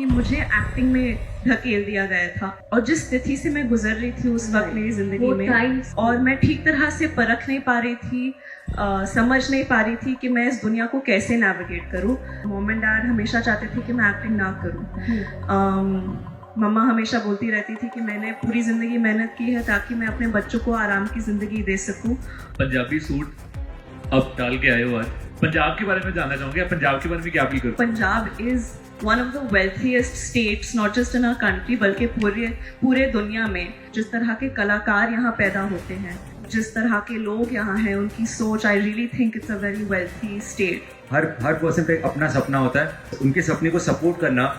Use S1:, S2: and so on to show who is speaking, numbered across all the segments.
S1: मुझे एक्टिंग में धकेल दिया गया था और जिस स्थिति से मैं गुजर रही थी उस वक्त मेरी जिंदगी में, और मैं ठीक तरह से परख नहीं पा रही थी, समझ नहीं पा रही थी कि मैं इस दुनिया को कैसे नेविगेट करूं। मॉम एंड डैड हमेशा चाहते थे कि मैं एक्टिंग ना करूं। मम्मा हमेशा बोलती रहती थी कि मैंने पूरी ज़िंदगी मेहनत की है ताकि मैं अपने बच्चों को आराम की ज़िंदगी दे सकूं।
S2: पंजाबी सूट अब डाल के आए हो आज, पंजाब के बारे में जानना चाहूँगी, पंजाब के बारे में क्या फील करो?
S1: Punjab is one of the wealthiest states, not just in our country बल्कि पूरे दुनिया में। जिस तरह के कलाकार यहाँ पैदा होते हैं, जिस तरह के लोग यहाँ हैं, उनकी सोच, I really think it's a very wealthy state.
S3: Her person का एक अपना सपना होता है, उनके सपने को सपोर्ट करना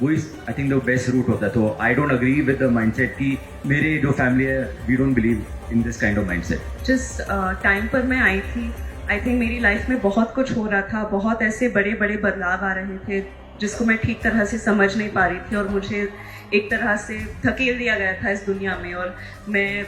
S3: वो is I think the best route होता है। तो I don't agree with the mindset कि मेरे जो फैमिली है we don't believe in this kind of mindset.
S1: जिस टाइम पर मैं आई थी, आई थिंक मेरी लाइफ में बहुत कुछ हो रहा था, बहुत ऐसे बड़े बड़े बदलाव आ रहे थे जिसको मैं ठीक तरह से समझ नहीं पा रही थी, और मुझे एक तरह से धकेल दिया गया था इस दुनिया में, और मैं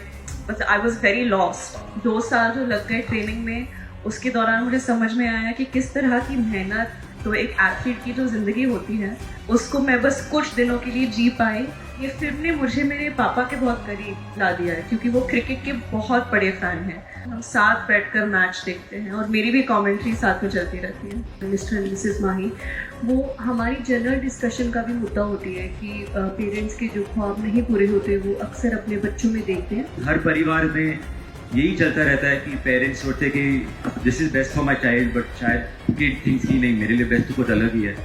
S1: मतलब आई वॉज वेरी लॉस्ट। 2 साल जो लग गए ट्रेनिंग में, उसके दौरान मुझे समझ में आया कि किस तरह की मेहनत तो एक एथलीट की जो ज़िंदगी होती है उसको मैं बस कुछ दिनों के लिए जी पाई। ये फिल्म ने मुझे मेरे पापा के बहुत करीब ला दिया है, क्योंकि वो क्रिकेट के बहुत बड़े फ़ैन हैं। हम साथ बैठकर मैच देखते हैं और मेरी भी कमेंट्री साथ में चलती रहती है।
S4: मिस्टर एंड मिसेस माही, वो हमारी जनरल डिस्कशन का भी मुद्दा होती है कि पेरेंट्स के जो ख्वाब नहीं पूरे होते वो अक्सर अपने बच्चों में देखते हैं।
S3: हर परिवार में यही चलता रहता है कि पेरेंट्स सोचते कि this is best for my child, but शायद किड थिंक्स कि नहीं, मेरे लिए बेस्ट तो कुछ अलग ही है।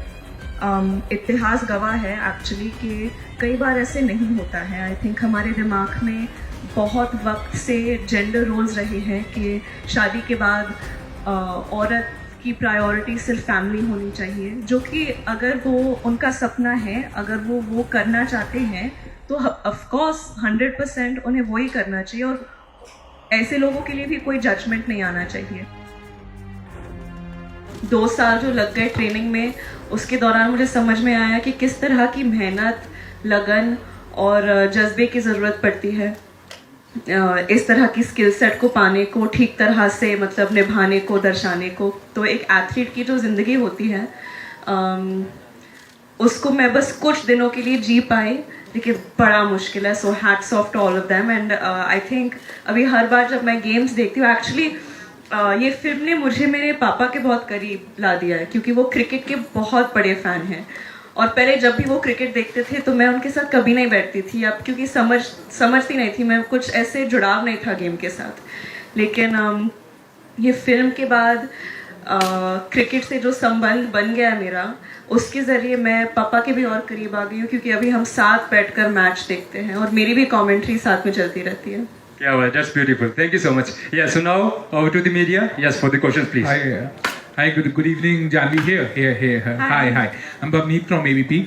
S1: इतिहास गवाह है एक्चुअली कि कई बार ऐसे नहीं होता है। आई थिंक हमारे दिमाग में बहुत वक्त से जेंडर रोल्स रहे हैं कि शादी के बाद औरत की प्रायोरिटी सिर्फ फैमिली होनी चाहिए, जो कि अगर वो उनका सपना है, अगर वो करना चाहते हैं तो ऑफ कोर्स 100% उन्हें वही करना चाहिए, और ऐसे लोगों के लिए भी कोई जजमेंट नहीं आना चाहिए। 2 साल जो लग गए ट्रेनिंग में, उसके दौरान मुझे समझ में आया कि किस तरह की मेहनत, लगन और जज्बे की ज़रूरत पड़ती है इस तरह की स्किल सेट को पाने को, ठीक तरह से मतलब निभाने को, दर्शाने को। तो एक एथलीट की जो ज़िंदगी होती है उसको मैं बस कुछ दिनों के लिए जी पाई, लेकिन बड़ा मुश्किल है। So hats off to all of them. And I think अभी हर बार जब मैं गेम्स देखती हूँ, एक्चुअली ये फिल्म ने मुझे मेरे पापा के बहुत करीब ला दिया है, क्योंकि वो क्रिकेट के बहुत बड़े फ़ैन हैं। और पहले जब भी वो क्रिकेट देखते थे तो मैं उनके साथ कभी नहीं बैठती थी, अब क्योंकि समझती नहीं थी, मैं कुछ ऐसे जुड़ाव नहीं था गेम के साथ। लेकिन ये फिल्म के बाद क्रिकेट से जो संबंध बन गया मेरा, उसके ज़रिए मैं पापा के भी और करीब आ गई हूँ, क्योंकि अभी हम साथ बैठकर मैच देखते हैं और मेरी भी कमेंट्री साथ में चलती रहती है।
S5: क्या हुआ? That's beautiful. Thank you so much. Yeah, so now over to the media. Yes, for the questions, please.
S6: Hi, good evening, Janvi here. Hi. I'm Bhavneet from ABP.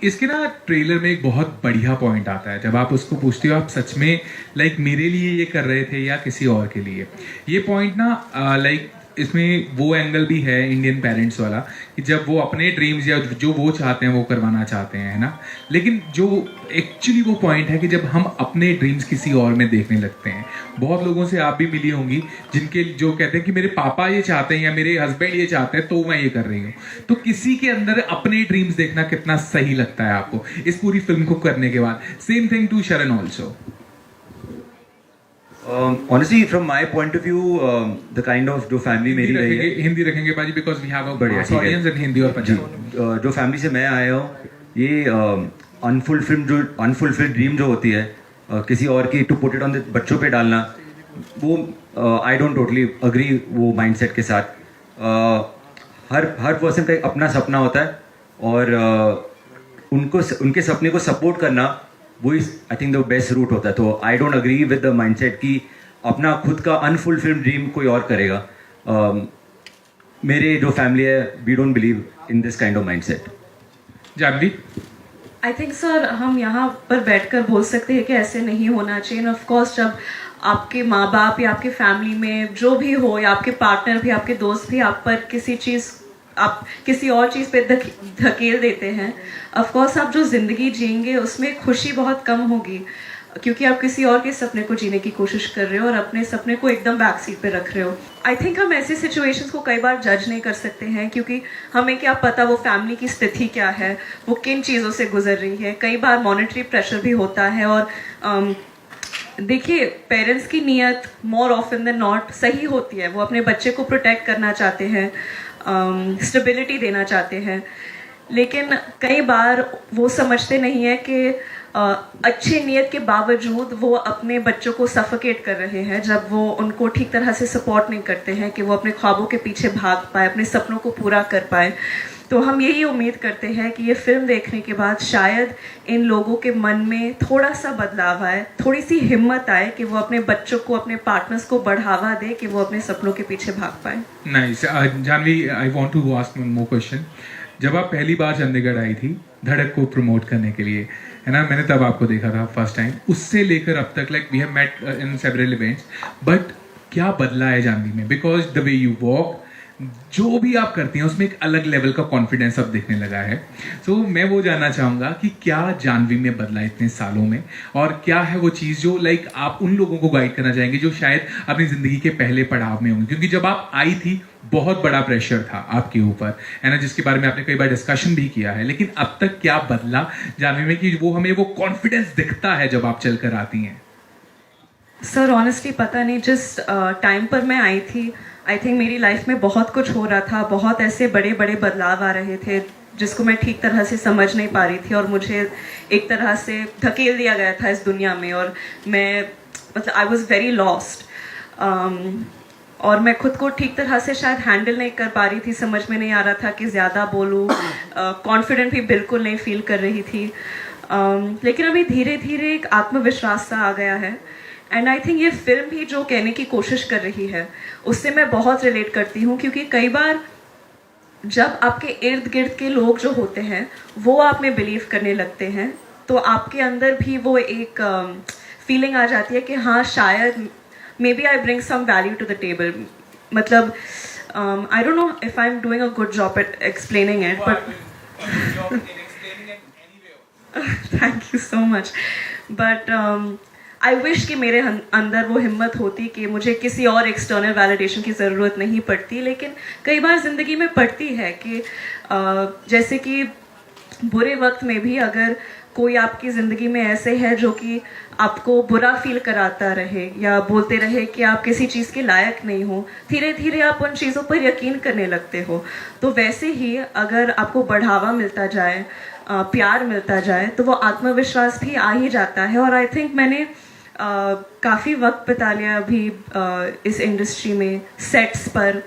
S6: इसके ना ट्रेलर में एक बहुत बढ़िया पॉइंट आता है, जब आप उसको पूछते हो आप सच में लाइक मेरे लिए ये कर रहे थे या किसी और के लिए। ये पॉइंट ना लाइक इसमें वो एंगल भी है इंडियन पेरेंट्स वाला, कि जब वो अपने ड्रीम्स या जो वो चाहते हैं वो करवाना चाहते हैं, है ना। लेकिन जो एक्चुअली वो पॉइंट है कि जब हम अपने ड्रीम्स किसी और में देखने लगते हैं, बहुत लोगों से आप भी मिली होंगी जिनके जो कहते हैं कि मेरे पापा ये चाहते हैं या मेरे हस्बैंड ये चाहते हैं तो मैं ये कर रही हूँ। तो किसी के अंदर अपने ड्रीम्स देखना कितना सही लगता है आपको इस पूरी फिल्म को करने के बाद? सेम थिंग टू शरण also.
S3: Honestly, from my point of view, the kind of जो फैमिली मेरी रही है,
S6: हिंदी रखेंगे बाजी, बिकॉज वी हैव अ
S3: बढ़िया, ठीक है।
S6: ऑडियंस इन हिंदी और पंजाबी।
S3: जो फैमिली से मैं आया हूँ, ये अनफुलफिल्ड ड्रीम जो होती है किसी और की, to put it on the बच्चों पे डालना, वो आई डोंट टोटली अग्री वो माइंडसेट के साथ। हर पर्सन का एक अपना सपना होता है, और उनके सपने को सपोर्ट करना वो is I think the best route होता है। तो I don't agree with the mindset कि अपना खुद का अनफुलफिल्ड ड्रीम कोई और करेगा। मेरे जो फैमिली है we don't believe in this kind of mindset.
S6: Jhanvi,
S1: I think sir हम यहाँ पर बैठकर बोल सकते हैं कि ऐसे नहीं होना चाहिए। ऑफ कोर्स जब आपके माँ बाप या आपके फैमिली में जो भी हो, या आपके पार्टनर भी, आपके दोस्त भी आप पर आप किसी और चीज़ पे धकेल देते हैं, ऑफ कोर्स आप जो ज़िंदगी जिएंगे उसमें खुशी बहुत कम होगी। क्योंकि आप किसी और के सपने को जीने की कोशिश कर रहे हो और अपने सपने को एकदम बैक सीट पे रख रहे हो। आई थिंक हम ऐसी सिचुएशंस को कई बार जज नहीं कर सकते हैं, क्योंकि हमें क्या पता वो फैमिली की स्थिति क्या है, वो किन चीज़ों से गुजर रही है। कई बार मॉनेटरी प्रेशर भी होता है, और देखिए पेरेंट्स की नीयत मोर ऑफन देन नॉट सही होती है। वो अपने बच्चे को प्रोटेक्ट करना चाहते हैं, स्टेबिलिटी देना चाहते हैं, लेकिन कई बार वो समझते नहीं है कि अच्छे नीयत के बावजूद वो अपने बच्चों को सफोकेट कर रहे हैं जब वो उनको ठीक तरह से सपोर्ट नहीं करते हैं कि वो अपने ख्वाबों के पीछे भाग पाए, अपने सपनों को पूरा कर पाए। तो हम यही उम्मीद करते हैं कि ये फिल्म देखने के बाद शायद इन लोगों के मन में थोड़ा सा बदलाव आए, थोड़ी सी हिम्मत आए कि वो अपने बच्चों को, अपने पार्टनर्स को बढ़ावा दे कि वो अपने सपनों के पीछे भाग पाए।
S6: Nice. Jhanvi, I want to ask one more question. जब आप पहली बार चंडीगढ़ आई थी धड़क को प्रमोट करने के लिए, है ना, मैंने तब आपको देखा था फर्स्ट टाइम, उससे लेकर अब तक like we have met in several events, but क्या बदला है जानवी में? Because the way you walk, जो भी आप करती हैं उसमें एक अलग लेवल का कॉन्फिडेंस अब दिखने लगा है। तो मैं वो जानना चाहूँगा कि क्या जानवी में बदला इतने सालों में, और क्या है वो चीज़ जो लाइक आप उन लोगों को गाइड करना चाहेंगे जो शायद अपनी ज़िंदगी के पहले पड़ाव में होंगे? क्योंकि जब आप आई थी बहुत बड़ा प्रेशर था आपके ऊपर, है ना, जिसके बारे में आपने कई बार डिस्कशन भी किया है, लेकिन अब तक क्या बदला जानवी में कि वो हमें वो कॉन्फिडेंस दिखता है जब आप चलकर आती हैं?
S1: सर ऑनेस्टली पता नहीं, जिस टाइम पर मैं आई थी आई थिंक मेरी लाइफ में बहुत कुछ हो रहा था, बहुत ऐसे बड़े बड़े बदलाव आ रहे थे जिसको मैं ठीक तरह से समझ नहीं पा रही थी, और मुझे एक तरह से धकेल दिया गया था इस दुनिया में, और मैं मतलब आई वॉज वेरी लॉस्ट, और मैं खुद को ठीक तरह से शायद हैंडल नहीं कर पा रही थी। समझ में नहीं आ रहा था कि ज़्यादा बोलूँ, कॉन्फिडेंट भी बिल्कुल नहीं फील कर रही थी, लेकिन अभी धीरे धीरे एक आत्मविश्वास सा आ गया है। एंड आई थिंक ये फिल्म भी जो कहने की कोशिश कर रही है उससे मैं बहुत रिलेट करती हूँ, क्योंकि कई बार जब आपके इर्द गिर्द के लोग जो होते हैं वो आप में बिलीव करने लगते हैं, तो आपके अंदर भी वो एक फीलिंग आ जाती है कि हाँ शायद maybe I bring some value to the table. मतलब I don't know if I am doing a good job at explaining it, but thank you so much. But I wish कि मेरे अंदर वो हिम्मत होती कि मुझे किसी और एक्सटर्नल वैलिडेशन की ज़रूरत नहीं पड़ती, लेकिन कई बार ज़िंदगी में पड़ती है कि जैसे कि बुरे वक्त में भी अगर कोई आपकी ज़िंदगी में ऐसे है जो कि आपको बुरा फील कराता रहे या बोलते रहे कि आप किसी चीज़ के लायक नहीं हो, धीरे धीरे आप उन चीज़ों पर यकीन करने लगते हो। तो वैसे ही अगर आपको बढ़ावा मिलता जाए, प्यार मिलता जाए, तो वो आत्मविश्वास भी आ ही जाता है। और आई थिंक मैंने काफ़ी वक्त बिता लिया अभी इस इंडस्ट्री में, सेट्स पर,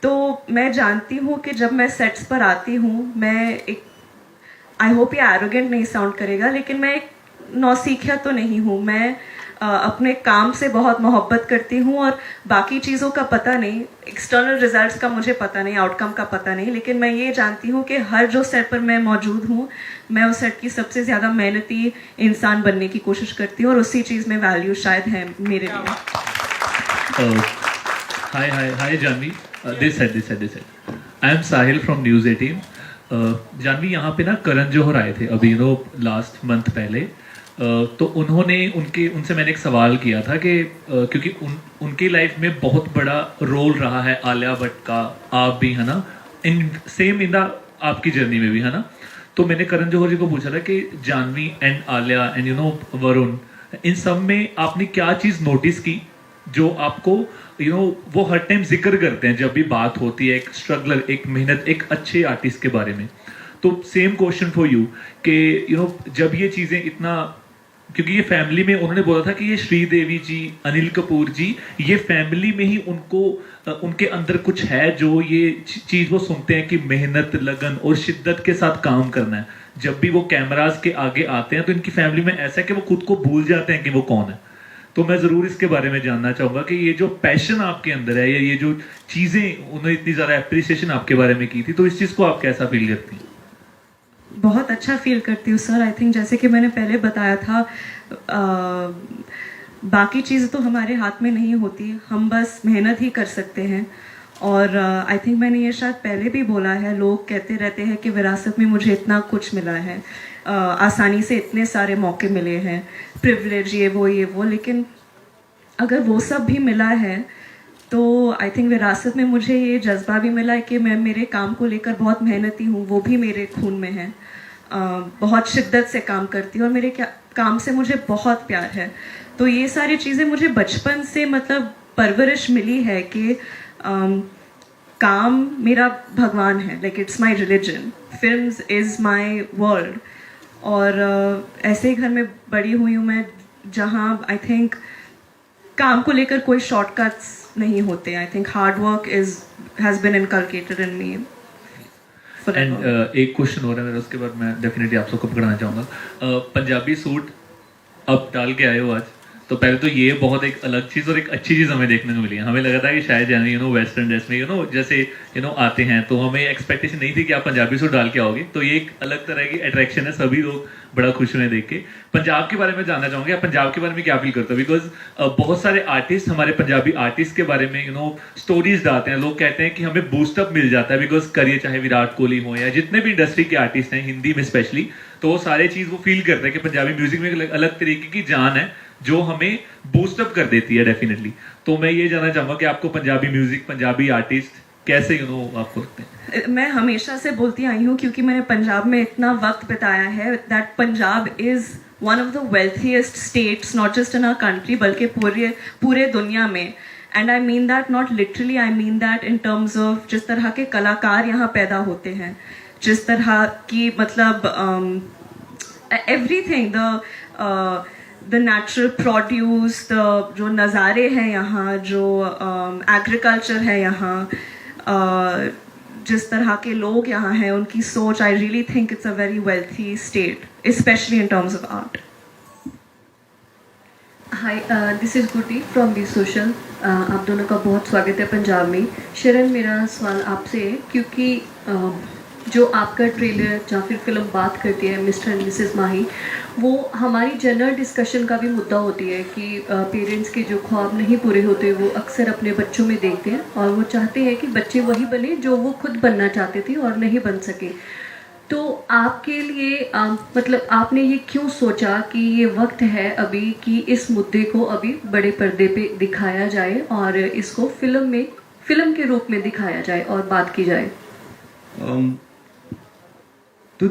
S1: तो मैं जानती हूँ कि जब मैं सेट्स पर आती हूँ, मैं एक, आई होप ये एरोगेंट नहीं साउंड करेगा, लेकिन मैं एक नौसीखिया तो नहीं हूँ। मैं अपने काम से बहुत मोहब्बत करती हूँ, और बाकी चीज़ों का पता नहीं, एक्सटर्नल रिजल्ट्स का मुझे पता नहीं, आउटकम का पता नहीं, लेकिन मैं ये जानती हूँ कि हर जो सेट पर मैं मौजूद हूँ, मैं उस सेट की सबसे ज़्यादा मेहनती इंसान बनने की कोशिश करती हूँ, और उसी चीज़ में वैल्यू शायद है मेरे लिए।
S2: Hi Janvi, this side I am Sahil from news 18। Janvi, यहाँ पे ना करण जौहर आए थे अभी लास्ट मंथ पहले, तो उनसे मैंने एक सवाल किया था कि क्योंकि उनकी लाइफ में बहुत बड़ा रोल रहा है आलिया भट्ट का, आप भी है ना, इन आपकी जर्नी में भी है ना, तो मैंने करण जौहर जी को पूछा था कि जानवी एंड आलिया एंड वरुण, इन सब में आपने क्या चीज़ नोटिस की जो आपको वो हर टाइम जिक्र करते हैं जब भी बात होती है एक स्ट्रगलर, एक मेहनत, एक अच्छे आर्टिस्ट के बारे में। तो सेम क्वेश्चन फॉर यू कि जब ये चीज़ें इतना, क्योंकि ये फैमिली में उन्होंने बोला था कि ये श्रीदेवी जी, अनिल कपूर जी, ये फैमिली में ही उनके अंदर कुछ है जो ये चीज़ वो सुनते हैं कि मेहनत, लगन और शिद्दत के साथ काम करना है। जब भी वो कैमरास के आगे आते हैं तो इनकी फैमिली में ऐसा है कि वो खुद को भूल जाते हैं कि वो कौन है। तो मैं ज़रूर इसके बारे में जानना चाहूँगा कि ये जो पैशन आपके अंदर है, या ये जो चीज़ें उन्होंने इतनी ज़्यादा अप्रिसिएशन आपके बारे में की थी, तो इस चीज़ को आप कैसा फील करती हैं?
S1: बहुत अच्छा फील करती हूँ सर। आई थिंक जैसे कि मैंने पहले बताया था, बाकी चीज़ तो हमारे हाथ में नहीं होती, हम बस मेहनत ही कर सकते हैं। और आई थिंक मैंने ये शायद पहले भी बोला है, लोग कहते रहते हैं कि विरासत में मुझे इतना कुछ मिला है, आसानी से इतने सारे मौके मिले हैं, प्रिविलेज ये वो, लेकिन अगर वो सब भी मिला है तो आई थिंक विरासत में मुझे ये जज्बा भी मिला है कि मैं मेरे काम को लेकर बहुत मेहनती हूँ, वो भी मेरे खून में है। बहुत शिद्दत से काम करती हूँ और मेरे काम से मुझे बहुत प्यार है। तो ये सारी चीज़ें मुझे बचपन से मतलब परवरिश मिली है कि काम मेरा भगवान है, like it's my religion, films is my world. और ऐसे ही घर में बड़ी हुई हूँ मैं जहाँ आई थिंक काम को लेकर कोई शॉर्टकट्स नहीं होते। I think hard work has been inculcated in me.
S2: And एक क्वेश्चन हो रहा है मेरा, उसके बाद मैं डेफिनेटली आप सबको पकड़ना चाहूँगा। पंजाबी सूट अब डाल के आए हो आज, तो पहले तो ये बहुत एक अलग चीज़ और एक अच्छी चीज़ हमें देखने को मिली है। हमें लगा था कि शायद यानी वेस्टर्न ड्रेस में जैसे आते हैं, तो हमें एक्सपेक्टेशन नहीं थी कि आप पंजाबी सूट डाल के आओगे। तो ये एक अलग तरह की अट्रैक्शन है, सभी लोग बड़ा खुश हुए देख के। पंजाब के बारे में जानना चाहूँगे, आप पंजाब के बारे में क्या फील करते हो? बिकॉज बहुत सारे आर्टिस्ट हमारे पंजाबी आर्टिस्ट के बारे में स्टोरीज डालते हैं, लोग कहते हैं कि हमें बूस्टअप मिल जाता है बिकॉज करिए, चाहे विराट कोहली हो या जितने भी इंडस्ट्री के आर्टिस्ट हैं हिंदी में स्पेशली, तो वो सारे चीज़ वो फील करते हैं कि पंजाबी म्यूजिक में एक अलग तरीके की जान है जो हमें बूस्टअप कर देती है डेफिनेटली। तो मैं ये जानना चाहूँगा कि आपको पंजाबी म्यूजिक, पंजाबी आर्टिस्ट कैसे आपको लगते हैं?
S1: मैं हमेशा से बोलती आई हूँ क्योंकि मैंने पंजाब में इतना वक्त बिताया है, that Punjab is one of the wealthiest states not just in our country बल्कि पूरे दुनिया में। And I mean that not literally, I mean that in terms of जिस तरह के कलाकार यहाँ पैदा होते हैं, जिस तरह की मतलब everything, the natural produce, the जो नज़ारे हैं यहाँ, जो एग्रीकल्चर है यहाँ, जिस तरह के लोग यहाँ हैं, उनकी सोच, I really think it's a very wealthy state, specially in terms of art.
S4: Hi, this is Guti from B Social. आप दोनों का बहुत स्वागत है पंजाब में। शरण, मेरा सवाल आपसे है क्योंकि जो आपका ट्रेलर या फिर फिल्म बात करती है मिस्टर एंड मिसेस माही, वो हमारी जनरल डिस्कशन का भी मुद्दा होती है कि पेरेंट्स के जो ख्वाब नहीं पूरे होते वो अक्सर अपने बच्चों में देखते हैं और वो चाहते हैं कि बच्चे वही बने जो वो खुद बनना चाहते थे और नहीं बन सके। तो आपके लिए मतलब आपने ये क्यों सोचा कि ये वक्त है अभी कि इस मुद्दे को अभी बड़े पर्दे पे दिखाया जाए और इसको फिल्म के रूप में दिखाया जाए और बात की जाए?
S3: तो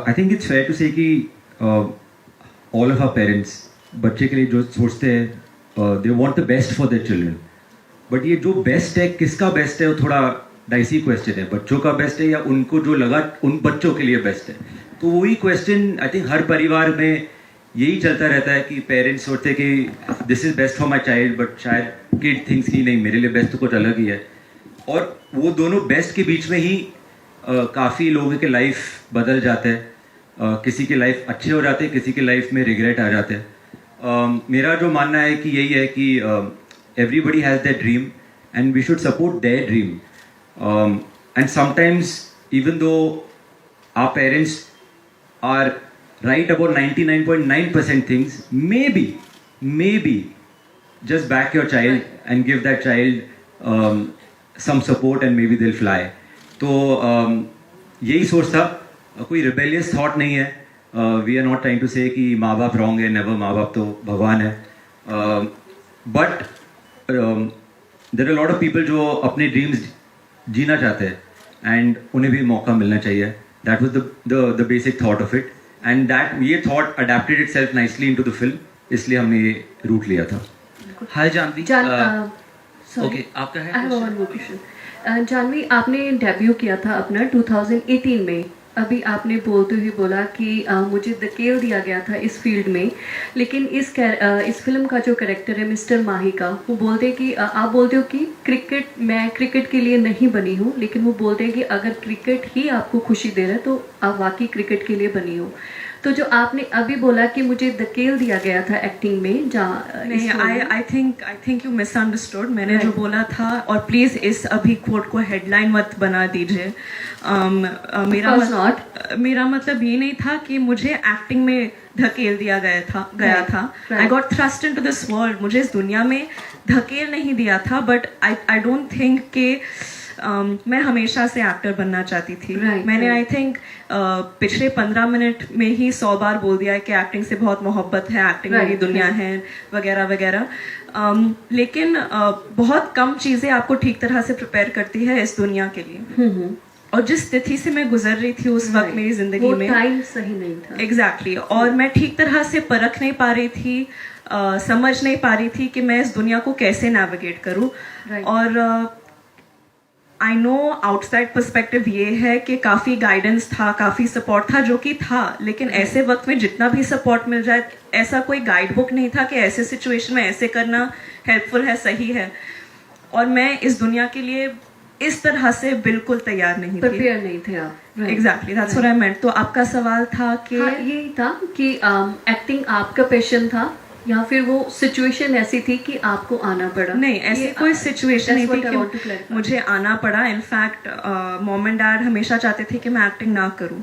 S3: I think it's fair to say कि ऑल ऑफ आवर पेरेंट्स बच्चे के लिए जो सोचते हैं they want the best for their children, but ये जो बेस्ट है, किसका बेस्ट है, वो थोड़ा डाइसी क्वेश्चन है। बच्चों का बेस्ट है या उनको जो लगा उन बच्चों के लिए बेस्ट है? तो वही क्वेश्चन आई थिंक हर परिवार में यही चलता रहता है कि पेरेंट्स सोचते हैं कि this is best for my child, but शायद किड थिंक्स कि नहीं, मेरे लिए बेस्ट तो कुछ अलग ही है। और वो दोनों बेस्ट के बीच में ही काफ़ी लोगों के लाइफ बदल जाते हैं, किसी की लाइफ अच्छे हो जाते हैं, किसी की लाइफ में रिग्रेट आ जाते हैं। मेरा जो मानना है कि यही है कि everybody has that dream and we should support their dream. And sometimes even though our parents are right about 99.9% things, maybe just back your child and give that child some support and maybe they'll fly. तो यही सोच था, कोई rebellious thought नहीं है। We are not trying to say कि माँ बाप wrong है, never, माँ बाप तो भगवान है। But there are a lot of people जो अपने dreams जीना चाहते हैं and उन्हें भी मौका मिलना चाहिए। That was the basic thought of it. And that ये thought adapted itself nicely into the film, इसलिए हमने ये रूट लिया था।
S7: हाय जानवी।
S4: ओके,
S7: आपका है?
S4: I have one more question. Janvi, आपने डेब्यू किया था अपना 2018 में। अभी आपने बोलते हुए बोला कि मुझे धकेल दिया गया था इस फील्ड में, लेकिन इस फिल्म का जो कैरेक्टर है मिस्टर माही का, वो बोलते हैं कि आप बोलते हो कि मैं क्रिकेट के लिए नहीं बनी हूँ, लेकिन वो बोलते हैं कि अगर क्रिकेट ही आपको खुशी दे रहा है तो आप वाकई क्रिकेट के लिए बनी हो। तो जो आपने अभी बोला कि मुझे धकेल दिया गया था एक्टिंग में, जहाँ
S1: नहीं, आई थिंक यू मिसअंडरस्टूड। मैंने जो बोला था, और प्लीज़ इस अभी कोट को हेडलाइन मत बना दीजिए। मेरा
S4: नॉट
S1: मेरा मतलब ये नहीं था कि मुझे एक्टिंग में धकेल दिया गया था I got thrust into this world, मुझे इस दुनिया में धकेल नहीं दिया था, बट आई डोंट थिंक कि मैं हमेशा से एक्टर बनना चाहती थी। मैंने आई थिंक पिछले 15 मिनट में ही 100 बार बोल दिया है कि एक्टिंग से बहुत मोहब्बत है, एक्टिंग मेरी दुनिया है वगैरह वगैरह। लेकिन बहुत कम चीज़ें आपको ठीक तरह से प्रिपेयर करती है इस दुनिया के लिए। और जिस स्थिति से मैं गुजर रही थी उस वक्त मेरी जिंदगी में,
S4: टाइम सही नहीं था।
S1: एग्जैक्टली और मैं ठीक तरह से परख नहीं पा रही थी, समझ नहीं पा रही थी कि मैं इस दुनिया को कैसे नेविगेट करूं। और आई नो आउटसाइड पर्सपेक्टिव ये है कि काफ़ी गाइडेंस था, काफ़ी सपोर्ट था, जो कि था, लेकिन ऐसे वक्त में जितना भी सपोर्ट मिल जाए, ऐसा कोई गाइड बुक नहीं था कि ऐसे सिचुएशन में ऐसे करना हेल्पफुल है, सही है। और मैं इस दुनिया के लिए इस तरह से बिल्कुल तैयार नहीं थी,
S4: प्रिपेयर नहीं थे आप।
S1: एग्जैक्टली दैट्स व्हाट आई मेंट। तो आपका सवाल था कि
S4: यही था कि एक्टिंग आपका पैशन था या फिर वो सिचुएशन ऐसी थी कि आपको आना पड़ा?
S1: नहीं, ऐसी कोई सिचुएशन नहीं थी कि मुझे आना पड़ा। इनफैक्ट मॉम एंड डैड हमेशा चाहते थे कि मैं एक्टिंग ना करूं।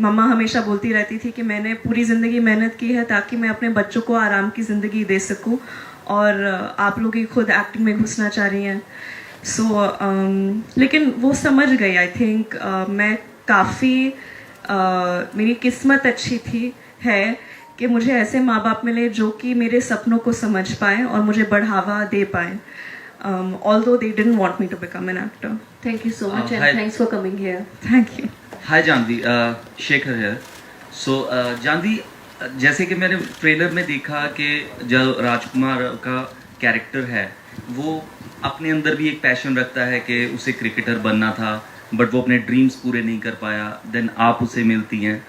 S1: मम्मा हमेशा बोलती रहती थी कि मैंने पूरी ज़िंदगी मेहनत की है ताकि मैं अपने बच्चों को आराम की ज़िंदगी दे सकूं, और आप लोग ही खुद एक्टिंग में घुसना चाह रही हैं। लेकिन वो समझ गई। आई थिंक मैं काफ़ी मेरी किस्मत अच्छी थी है कि मुझे ऐसे माँ बाप मिले जो कि मेरे सपनों को समझ पाए और मुझे बढ़ावा दे पाए, although they didn't want me to become an actor.
S4: Thank you so much and
S7: hi.
S4: thanks for coming here.
S1: Thank you.
S7: हाय जानवी, शेखर है। सो जानवी, जैसे कि मैंने ट्रेलर में देखा कि जो राजकुमार का कैरेक्टर है वो अपने अंदर भी एक पैशन रखता है कि उसे क्रिकेटर बनना था, बट वो अपने ड्रीम्स पूरे नहीं कर पाया। देन आप उसे मिलती हैं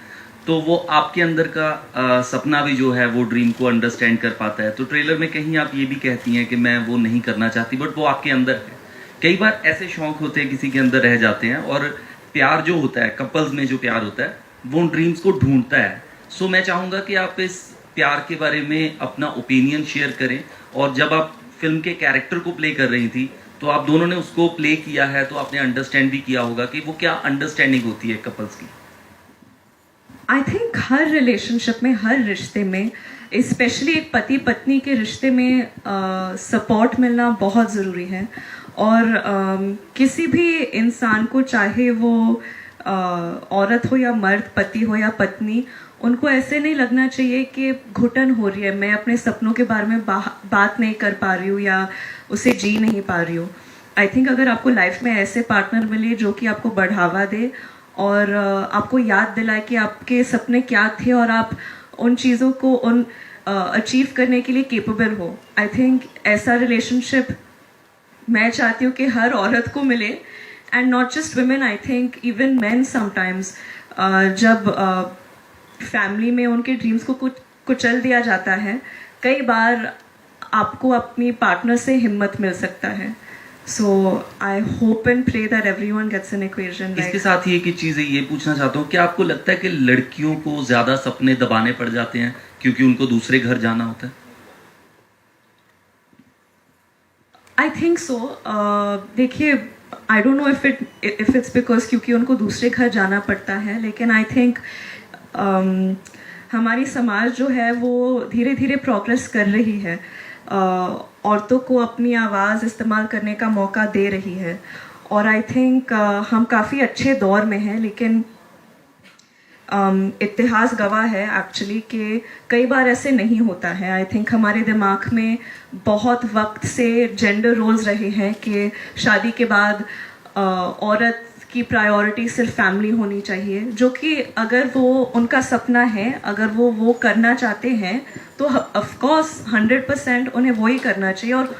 S7: तो वो आपके अंदर का सपना भी जो है वो ड्रीम को अंडरस्टैंड कर पाता है। तो ट्रेलर में कहीं आप ये भी कहती हैं कि मैं वो नहीं करना चाहती, बट वो आपके अंदर है। कई बार ऐसे शौक होते हैं किसी के अंदर रह जाते हैं, और प्यार जो होता है, कपल्स में जो प्यार होता है वो उन ड्रीम्स को ढूंढता है। सो मैं चाहूँगा कि आप इस प्यार के बारे में अपना ओपिनियन शेयर करें। और जब आप फिल्म के कैरेक्टर को प्ले कर रही थी तो आप दोनों ने उसको प्ले किया है, तो आपने अंडरस्टैंड भी किया होगा कि वो क्या अंडरस्टैंडिंग होती है कपल्स की।
S1: आई थिंक हर रिलेशनशिप में, हर रिश्ते में, स्पेशली एक पति पत्नी के रिश्ते में सपोर्ट मिलना बहुत ज़रूरी है। और किसी भी इंसान को, चाहे वो औरत हो या मर्द, पति हो या पत्नी, उनको ऐसे नहीं लगना चाहिए कि घुटन हो रही है, मैं अपने सपनों के बारे में बात नहीं कर पा रही हूँ या उसे जी नहीं पा रही हूँ। आई थिंक अगर आपको लाइफ में ऐसे पार्टनर मिले जो कि आपको बढ़ावा दे और आपको याद दिलाए कि आपके सपने क्या थे और आप उन चीज़ों को अचीव करने के लिए केपेबल हो, आई थिंक ऐसा रिलेशनशिप मैं चाहती हूँ कि हर औरत को मिले। And not just women, I think even man sometimes, जब फैमिली में उनके ड्रीम्स को कुचल दिया जाता है, कई बार आपको अपनी पार्टनर से हिम्मत मिल सकता है। So I hope and pray that everyone gets an equation.
S7: इसके साथ ही एक ही चीज़ ये पूछना चाहता हूँ, क्या आपको लगता है कि लड़कियों को ज़्यादा सपने दबाने पड़ जाते हैं क्योंकि उनको दूसरे घर जाना होता है?
S1: I think so. देखिए, I don't know if it's because क्योंकि उनको दूसरे घर जाना पड़ता है, लेकिन आई थिंक हमारी समाज जो है वो धीरे धीरे प्रोग्रेस कर रही है, औरतों को अपनी आवाज़ इस्तेमाल करने का मौका दे रही है। और आई थिंक हम काफ़ी अच्छे दौर में हैं, लेकिन इतिहास गवाह है एक्चुअली कि कई बार ऐसे नहीं होता है। आई थिंक हमारे दिमाग में बहुत वक्त से जेंडर रोल्स रहे हैं कि शादी के बाद औरत की प्रायोरिटी सिर्फ फैमिली होनी चाहिए, जो कि अगर वो उनका सपना है, अगर वो करना चाहते हैं तो ऑफ कोर्स 100% उन्हें वो ही करना चाहिए, और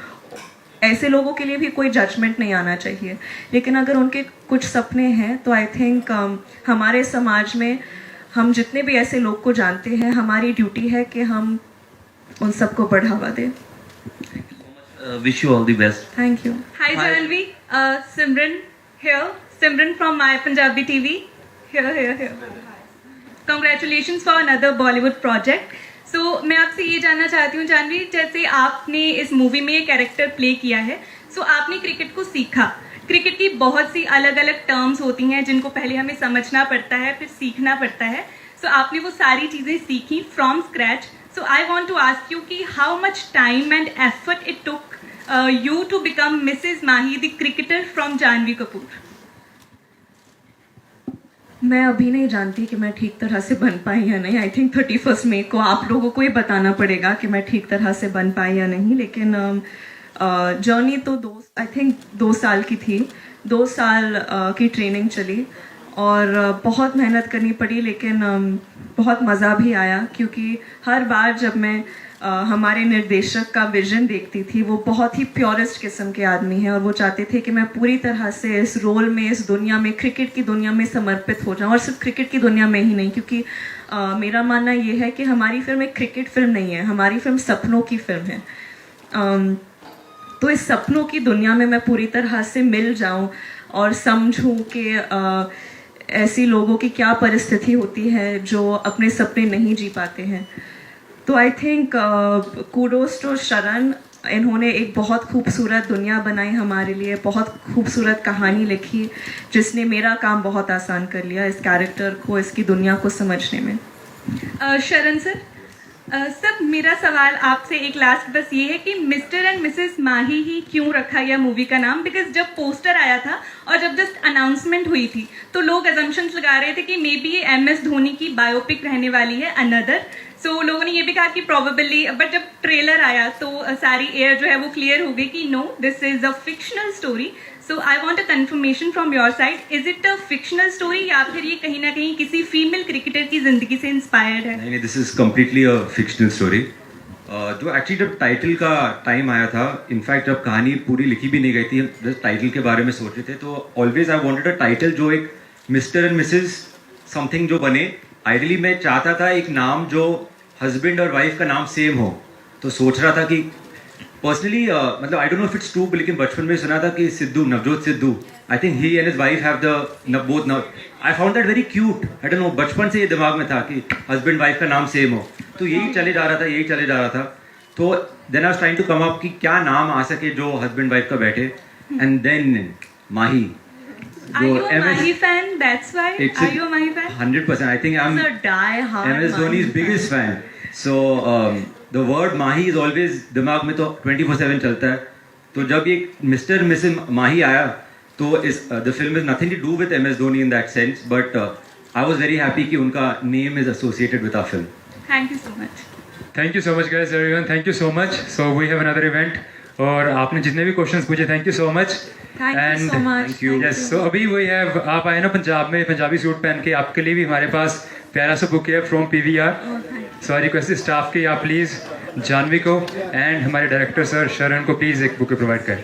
S1: ऐसे लोगों के लिए भी कोई जजमेंट नहीं आना चाहिए। लेकिन अगर उनके कुछ सपने हैं तो आई थिंक हमारे समाज में हम जितने भी ऐसे लोग को जानते हैं, हमारी ड्यूटी है कि हम उन सबको बढ़ावा दें।
S7: Wish you all the best.
S1: Thank you.
S8: Hi Janvi, Simran here. Simran from My Punjabi TV. Here. Congratulations for another Bollywood project. So मैं आपसे ये जानना चाहती हूँ जानवी, जैसे आपने इस मूवी में ये कैरेक्टर प्ले किया है, so आपने क्रिकेट को सीखा, क्रिकेट की बहुत सी अलग अलग टर्म्स होती हैं जिनको पहले हमें समझना पड़ता है, फिर सीखना पड़ता है. सो आपने वो सारी चीज़ें सीखी from scratch. So I want to ask you कि how much time and effort it took you to become Mrs. Mahi, the cricketer from Janhvi Kapoor?
S1: मैं अभी नहीं जानती कि मैं ठीक तरह से बन पाई या नहीं. आई थिंक 31 मई को आप लोगों को ही बताना पड़ेगा कि मैं ठीक तरह से बन पाई या नहीं. लेकिन जर्नी तो 2 साल की थी. 2 साल की ट्रेनिंग चली और बहुत मेहनत करनी पड़ी. लेकिन बहुत मज़ा भी आया क्योंकि हर बार जब मैं हमारे निर्देशक का विजन देखती थी, वो बहुत ही प्योरेस्ट किस्म के आदमी हैं और वो चाहते थे कि मैं पूरी तरह से इस रोल में, इस दुनिया में, क्रिकेट की दुनिया में समर्पित हो जाऊं. और सिर्फ क्रिकेट की दुनिया में ही नहीं, क्योंकि मेरा मानना ये है कि हमारी फिल्म एक क्रिकेट फिल्म नहीं है, हमारी फिल्म सपनों की फिल्म है. तो इस सपनों की दुनिया में मैं पूरी तरह से मिल जाऊं और समझूं कि ऐसी लोगों की क्या परिस्थिति होती है जो अपने सपने नहीं जी पाते हैं. तो आई थिंक कूडोस टू शरण. इन्होंने एक बहुत खूबसूरत दुनिया बनाई हमारे लिए, बहुत खूबसूरत कहानी लिखी जिसने मेरा काम बहुत आसान कर लिया इस कैरेक्टर को, इसकी दुनिया को समझने में.
S8: शरण सर, सर मेरा सवाल आपसे एक लास्ट बस ये है कि मिस्टर एंड मिसेस माही ही क्यों रखा यह मूवी का नाम? बिकॉज जब पोस्टर आया था और जब जस्ट अनाउंसमेंट हुई थी तो लोग अजम्पशंस लगा रहे थे कि मे बी ये MS धोनी की बायोपिक रहने वाली है, अनदर. सो लोगों ने ये भी कहा कि प्रोबेबली, बट जब ट्रेलर आया तो सारी एयर जो है वो क्लियर हो गई कि no, this is a fictional story. So I want a confirmation from your side, is it a fictional story या फिर ये कहीं ना कहीं किसी फीमेल क्रिकेटर की जिंदगी से इंस्पायर्ड है?
S3: नहीं, this is completely a fictional story. जो एक्चुअली जब टाइटल का टाइम आया था, इनफैक्ट जब कहानी पूरी लिखी भी नहीं गई थी, जब टाइटल के बारे में सोच रहे थे, तो always I wanted a title जो एक मिस्टर एंड मिसेस समथिंग जो बने. आइडियली मैं चाहता था एक नाम जो हस्बैंड और वाइफ का नाम सेम हो. तो सोच रहा था कि पर्सनली मतलब I don't know if it's true, लेकिन बचपन में सुना था कि Sidhu, Navjot Sidhu, I think he and his wife have the both. I found that very cute. I don't no, बचपन से ये दिमाग में था कि हस्बैंड वाइफ का नाम सेम हो. तो यही चले जा रहा था. तो then I was trying to come up कि क्या नाम आ सके जो हस्बैंड वाइफ का बैठे. And then Mahi.
S8: Are you a Mahi fan? That's why. Are you a Mahi fan?
S3: 100%. I think I'm
S1: He's a die-hard
S3: MS Dhoni's
S1: Mahi
S3: biggest fan. So the word Mahi is always दिमाग में तो 24/7 चलता है. तो जब ये mister Mrs माही आया तो the film is nothing to do with MS Dhoni in that sense, but I was very happy कि उनका name is associated with our film.
S8: Thank you so much.
S5: Thank you so much guys, everyone. Thank you so much. So we have another event. और आपने जितने भी questions पूछे, thank you so much.
S1: Thank you so much.
S5: Yes, so अभी we have, आप आए ना पंजाब में, पंजाबी सूट पहन के, आपके लिए भी हमारे पास प्यारा सा बुक है from PVR. So I request staff के आप प्लीज़ जानवी को एंड हमारे डायरेक्टर सर शरण को प्लीज़ एक बुक प्रोवाइड करें.